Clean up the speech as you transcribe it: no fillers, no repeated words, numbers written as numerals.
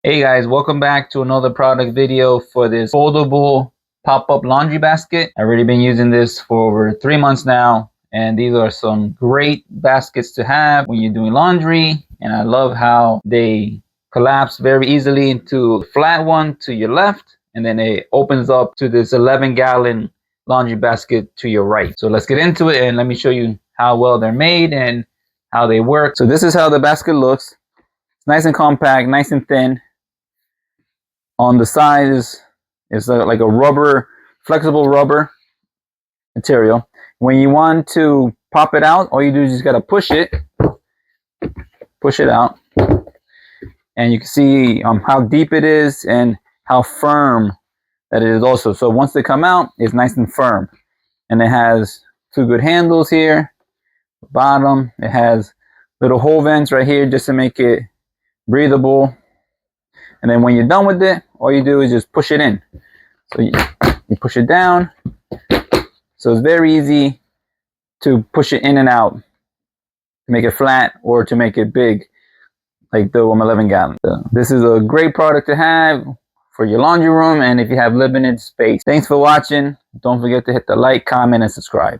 Hey guys, welcome back to another product video for this foldable pop-up laundry basket. I've already been using this for over 3 months now, and these are some great baskets to have when you're doing laundry. And I love how they collapse very easily into a flat one to your left, and then it opens up to this 11-gallon laundry basket to your right. So let's get into it and let me show you how well they're made and how they work. So this is how the basket looks. It's nice and compact, nice and thin. On the side is like a rubber, flexible rubber material. When you want to pop it out, all you do is just gotta push it out, and you can see how deep it is and how firm that it is also. So once they come out, it's nice and firm, and it has two good handles here. Bottom, it has little hole vents right here just to make it breathable. And then when you're done with it, all you do is just push it in. So you push it down. So it's very easy to push it in and out, to make it flat or to make it big, like the 11 gallon. So this is a great product to have for your laundry room and if you have limited space. Thanks for watching. Don't forget to hit the like, comment, and subscribe.